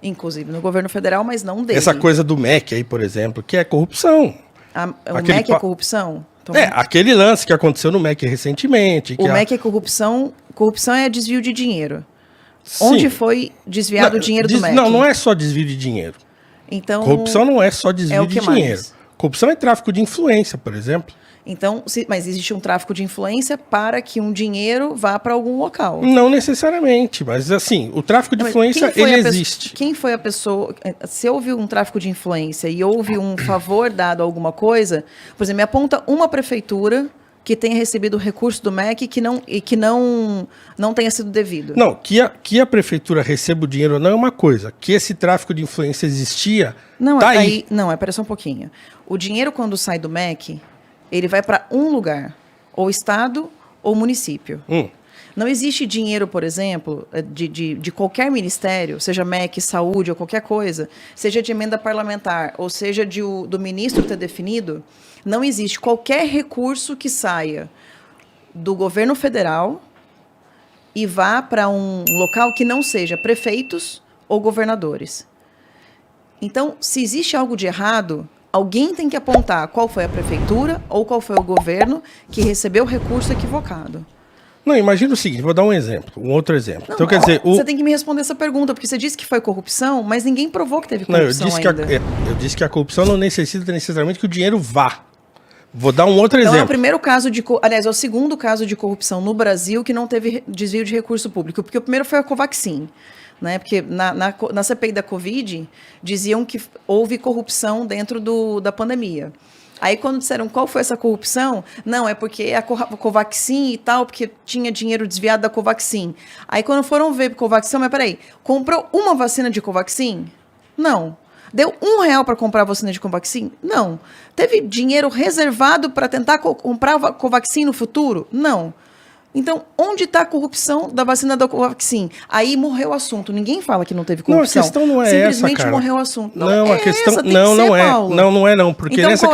Inclusive no governo federal, mas não dele. Essa coisa do MEC aí, por exemplo, que é corrupção. O MEC é corrupção? Então, aquele lance que aconteceu no MEC recentemente. O MEC é corrupção. Corrupção é desvio de dinheiro. Sim. Onde foi desviado o dinheiro do MEC? Não é só desvio de dinheiro. Então, corrupção não é só desvio de dinheiro. Mais? Corrupção é tráfico de influência, por exemplo. Então, mas existe um tráfico de influência para que um dinheiro vá para algum local. Não necessariamente, mas assim, o tráfico de influência, ele existe. Quem foi a pessoa... Se houve um tráfico de influência e houve um favor dado a alguma coisa, por exemplo, me aponta uma prefeitura que tenha recebido recurso do MEC e que não tenha sido devido. Não, que a prefeitura receba o dinheiro não é uma coisa. Que esse tráfico de influência existia, não, tá aí. Não, espera só um pouquinho. O dinheiro, quando sai do MEC... ele vai para um lugar, ou estado ou município. Não existe dinheiro, por exemplo, de qualquer ministério, seja MEC, saúde ou qualquer coisa, seja de emenda parlamentar, ou seja do ministro ter definido, não existe qualquer recurso que saia do governo federal e vá para um local que não seja prefeitos ou governadores. Então, se existe algo de errado... alguém tem que apontar qual foi a prefeitura ou qual foi o governo que recebeu o recurso equivocado. Não, imagina o seguinte, vou dar um outro exemplo. Não, então, quer dizer... Você tem que me responder essa pergunta, porque você disse que foi corrupção, mas ninguém provou que teve corrupção eu disse que a corrupção não necessita necessariamente que o dinheiro vá. Vou dar um outro exemplo. É o primeiro caso aliás, é o segundo caso de corrupção no Brasil que não teve desvio de recurso público, porque o primeiro foi a Covaxin. Né? Porque na CPI da Covid, diziam que houve corrupção dentro da pandemia. Aí, quando disseram qual foi essa corrupção, não, é porque a Covaxin e tal, porque tinha dinheiro desviado da Covaxin. Aí, quando foram ver Covaxin, mas peraí, comprou uma vacina de Covaxin? Não. Deu R$1 para comprar a vacina de Covaxin? Não. Teve dinheiro reservado para tentar comprar a Covaxin no futuro? Não. Então, onde está a corrupção da vacina da Covaxin? Aí morreu o assunto. Ninguém fala que não teve corrupção. Não, a questão não é simplesmente essa, cara. morreu o assunto. Não, a questão não é. Não é não, porque então, nessa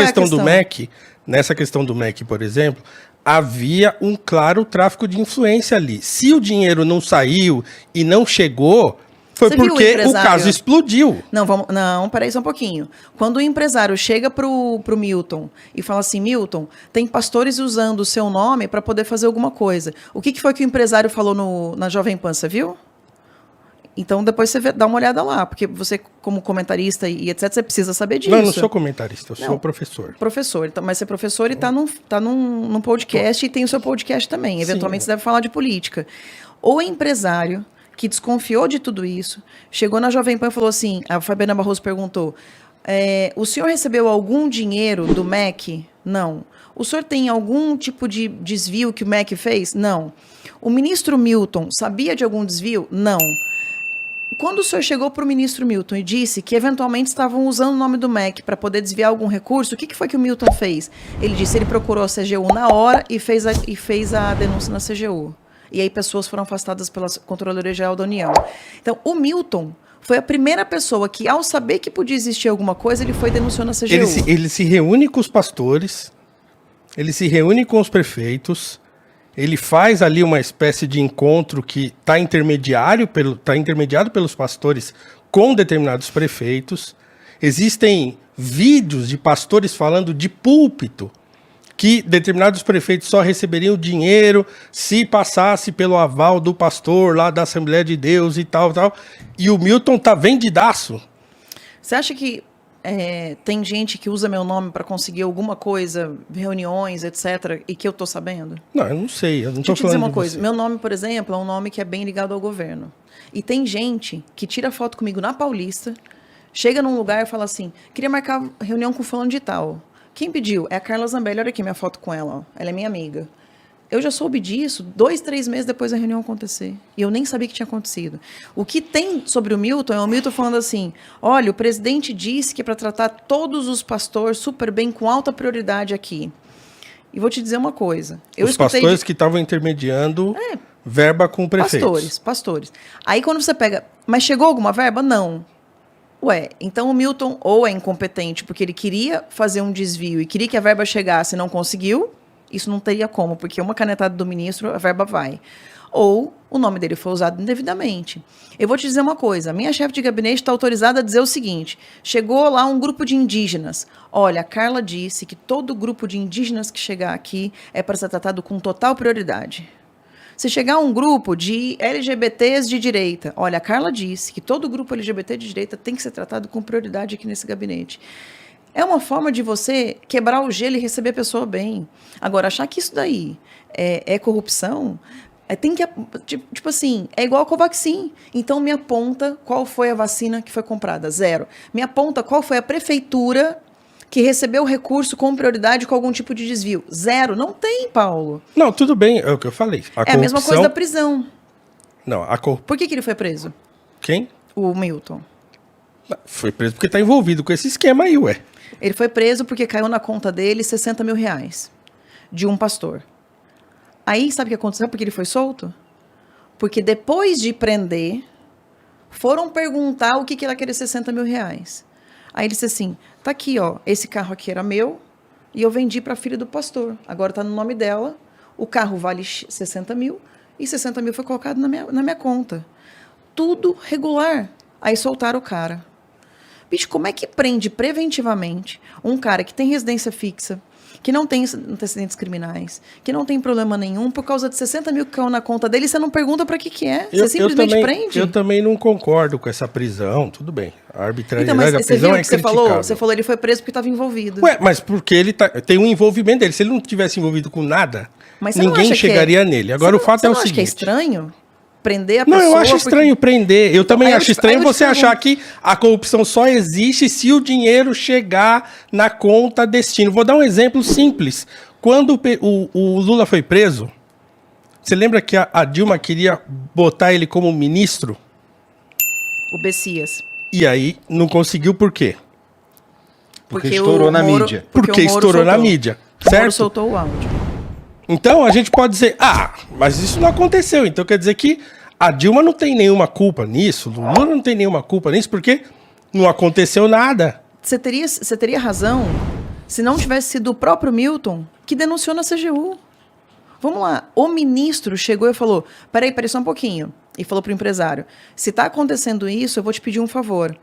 questão do MEC, por exemplo, havia um claro tráfico de influência ali. Se o dinheiro não saiu e não chegou, foi porque o caso explodiu. Não, peraí só um pouquinho. Quando o empresário chega pro Milton e fala assim, Milton, tem pastores usando o seu nome para poder fazer alguma coisa. O que foi que o empresário falou na Jovem Pan, você viu? Então, depois você dá uma olhada lá, porque você, como comentarista e etc., você precisa saber disso. Não, eu não sou comentarista, eu sou professor. Professor, mas você é professor e está num podcast e tem o seu podcast também. Eventualmente, você deve falar de política. O empresário que desconfiou de tudo isso, chegou na Jovem Pan e falou assim, a Fabiana Barroso perguntou, o senhor recebeu algum dinheiro do MEC? Não. O senhor tem algum tipo de desvio que o MEC fez? Não. O ministro Milton sabia de algum desvio? Não. Quando o senhor chegou para o ministro Milton e disse que eventualmente estavam usando o nome do MEC para poder desviar algum recurso, o que foi que o Milton fez? Ele disse que ele procurou a CGU na hora e fez a denúncia na CGU. E aí pessoas foram afastadas pela Controladoria Geral da União. Então, o Milton foi a primeira pessoa que, ao saber que podia existir alguma coisa, ele foi e denunciou na CGU. Ele se reúne com os pastores, ele se reúne com os prefeitos, ele faz ali uma espécie de encontro que está intermediado pelos pastores com determinados prefeitos. Existem vídeos de pastores falando de púlpito, que determinados prefeitos só receberiam dinheiro se passasse pelo aval do pastor lá da Assembleia de Deus e tal. E o Milton tá vendidaço. Você acha que tem gente que usa meu nome para conseguir alguma coisa, reuniões, etc., e que eu tô sabendo? Não, eu não sei. Eu não Deixa eu tô te dizer falando uma coisa. você. Meu nome, por exemplo, é um nome que é bem ligado ao governo. E tem gente que tira foto comigo na Paulista, chega num lugar e fala assim, queria marcar reunião com fulano de tal. Quem pediu? É a Carla Zambelli. Olha aqui minha foto com ela. Ó. Ela é minha amiga. Eu já soube disso 2, 3 meses depois da reunião acontecer. E eu nem sabia que tinha acontecido. O que tem sobre o Milton é o Milton falando assim, olha, o presidente disse que é para tratar todos os pastores super bem, com alta prioridade aqui. E vou te dizer uma coisa. Os pastores que estavam intermediando verba com prefeitos. Pastores. Aí quando você pega... Mas chegou alguma verba? Não. Ué, então o Milton ou é incompetente porque ele queria fazer um desvio e queria que a verba chegasse e não conseguiu, isso não teria como, porque uma canetada do ministro, a verba vai. Ou o nome dele foi usado indevidamente. Eu vou te dizer uma coisa, a minha chefe de gabinete está autorizada a dizer o seguinte, chegou lá um grupo de indígenas, olha, a Carla disse que todo grupo de indígenas que chegar aqui é para ser tratado com total prioridade. Se chegar um grupo de LGBTs de direita, olha, a Carla disse que todo grupo LGBT de direita tem que ser tratado com prioridade aqui nesse gabinete. É uma forma de você quebrar o gelo e receber a pessoa bem. Agora, achar que isso daí é corrupção, tem que, tipo assim, é igual a Covaxin. Então, me aponta qual foi a vacina que foi comprada, 0. Me aponta qual foi a prefeitura que recebeu o recurso com prioridade com algum tipo de desvio. 0. Não tem, Paulo. Não, tudo bem, é o que eu falei. É a mesma coisa da prisão. Não, Por que ele foi preso? Quem? O Milton. Foi preso porque tá envolvido com esse esquema aí, ué. Ele foi preso porque caiu na conta dele 60 mil reais de um pastor. Aí, sabe o que aconteceu? Porque ele foi solto? Porque depois de prender, foram perguntar o que era aqueles 60 mil reais. Aí ele disse assim, tá aqui, ó, esse carro aqui era meu e eu vendi para a filha do pastor. Agora tá no nome dela, o carro vale 60 mil e 60 mil foi colocado na minha conta. Tudo regular. Aí soltaram o cara. Bicho, como é que prende preventivamente um cara que tem residência fixa, que não tem antecedentes criminais, que não tem problema nenhum, por causa de 60 mil que caiu na conta dele, você não pergunta pra que é? Você simplesmente prende? Eu também não concordo com essa prisão, tudo bem. A arbitrariedade então, da prisão é criticável. Você falou ele foi preso porque estava envolvido. Ué, mas porque ele tem um envolvimento dele. Se ele não tivesse envolvido com nada, ninguém chegaria nele. Agora, o fato é o seguinte... Você não acha que é estranho? Prender a pessoa... Não, eu acho estranho prender. Eu também acho estranho você achar que a corrupção só existe se o dinheiro chegar na conta destino. Vou dar um exemplo simples. Quando o Lula foi preso, você lembra que a Dilma queria botar ele como ministro? O Bessias. E aí não conseguiu por quê? Porque estourou na mídia. Porque estourou na mídia, certo? O Moro soltou o áudio. Então a gente pode dizer, mas isso não aconteceu. Então quer dizer que a Dilma não tem nenhuma culpa nisso, o Lula não tem nenhuma culpa nisso, porque não aconteceu nada. Você teria razão se não tivesse sido o próprio Milton que denunciou na CGU. Vamos lá, o ministro chegou e falou, peraí só um pouquinho. E falou pro empresário, se tá acontecendo isso, eu vou te pedir um favor.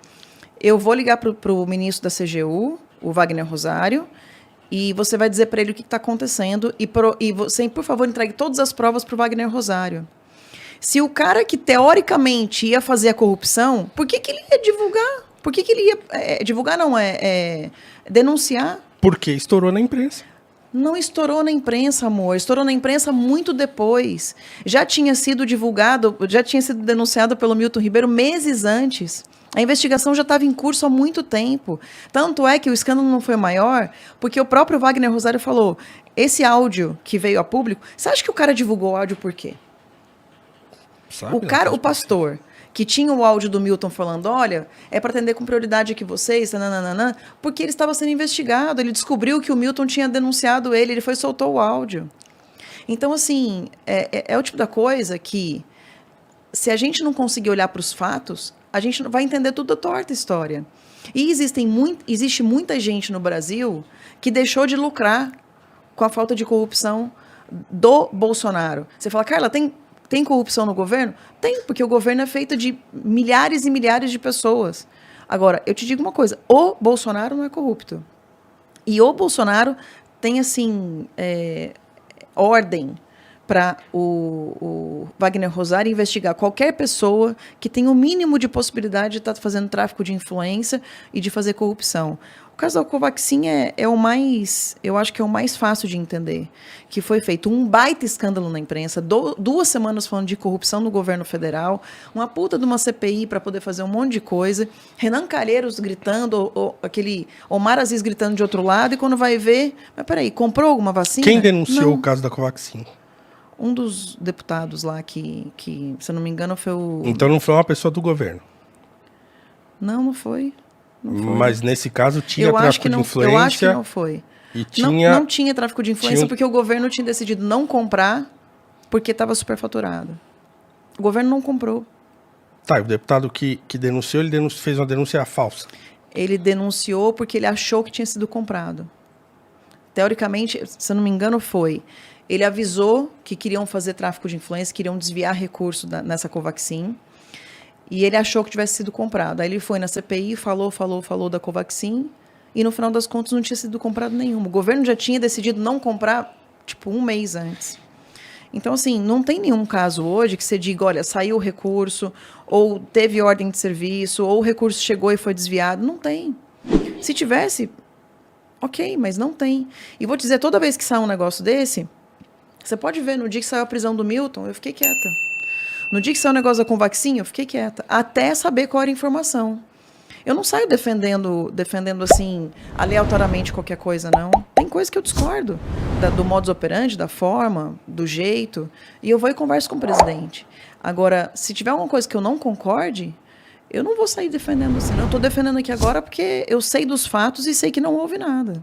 Eu vou ligar pro ministro da CGU, o Wagner Rosário, e você vai dizer para ele o que está acontecendo e você, por favor, entregue todas as provas para o Wagner Rosário. Se o cara que teoricamente ia fazer a corrupção, por que ele ia divulgar? Por que ele ia divulgar, não, denunciar? Porque estourou na imprensa. Não estourou na imprensa, amor. Estourou na imprensa muito depois. Já tinha sido divulgado, já tinha sido denunciado pelo Milton Ribeiro meses antes. A investigação já estava em curso há muito tempo. Tanto é que o escândalo não foi maior, porque o próprio Wagner Rosário falou, esse áudio que veio a público, você acha que o cara divulgou o áudio por quê? Sabe, o pastor, que tinha o áudio do Milton falando, olha, é para atender com prioridade aqui vocês, nananana, porque ele estava sendo investigado, ele descobriu que o Milton tinha denunciado ele foi e soltou o áudio. Então, assim, é o tipo da coisa que, se a gente não conseguir olhar para os fatos, a gente vai entender tudo torta a história. E existe muita gente no Brasil que deixou de lucrar com a falta de corrupção do Bolsonaro. Você fala, Carla, tem corrupção no governo? Tem, porque o governo é feito de milhares e milhares de pessoas. Agora, eu te digo uma coisa, o Bolsonaro não é corrupto. E o Bolsonaro tem, assim, ordem para o Wagner Rosário investigar qualquer pessoa que tenha o mínimo de possibilidade de estar fazendo tráfico de influência e de fazer corrupção. O caso da Covaxin eu acho que é o mais fácil de entender, que foi feito um baita escândalo na imprensa, 2 semanas falando de corrupção no governo federal, uma puta de uma CPI para poder fazer um monte de coisa, Renan Calheiros gritando, aquele Omar Aziz gritando de outro lado, e quando vai ver, mas peraí, comprou alguma vacina? Quem denunciou Não. o caso da Covaxin? Um dos deputados lá que, se eu não me engano, foi o... Então não foi uma pessoa do governo. Não foi. Mas nesse caso tinha tráfico de influência. Eu acho que não foi. E tinha... Não tinha tráfico de influência porque o governo tinha decidido não comprar porque estava superfaturado. O governo não comprou. Tá, e o deputado que denunciou, fez uma denúncia falsa. Ele denunciou porque ele achou que tinha sido comprado. Teoricamente, se eu não me engano, foi... Ele avisou que queriam fazer tráfico de influência, queriam desviar recurso nessa Covaxin. E ele achou que tivesse sido comprado. Aí ele foi na CPI, falou da Covaxin. E no final das contas não tinha sido comprado nenhum. O governo já tinha decidido não comprar, tipo, 1 mês antes. Então, assim, não tem nenhum caso hoje que você diga, olha, saiu o recurso, ou teve ordem de serviço, ou o recurso chegou e foi desviado. Não tem. Se tivesse, ok, mas não tem. E vou te dizer, toda vez que sai um negócio desse, você pode ver, no dia que saiu a prisão do Milton, eu fiquei quieta. No dia que saiu o negócio da Covaxin, eu fiquei quieta. Até saber qual era a informação. Eu não saio defendendo assim, aleatoriamente qualquer coisa, não. Tem coisa que eu discordo. Do modus operandi, da forma, do jeito. E eu vou e converso com o presidente. Agora, se tiver alguma coisa que eu não concorde, eu não vou sair defendendo assim. Eu estou defendendo aqui agora porque eu sei dos fatos e sei que não houve nada.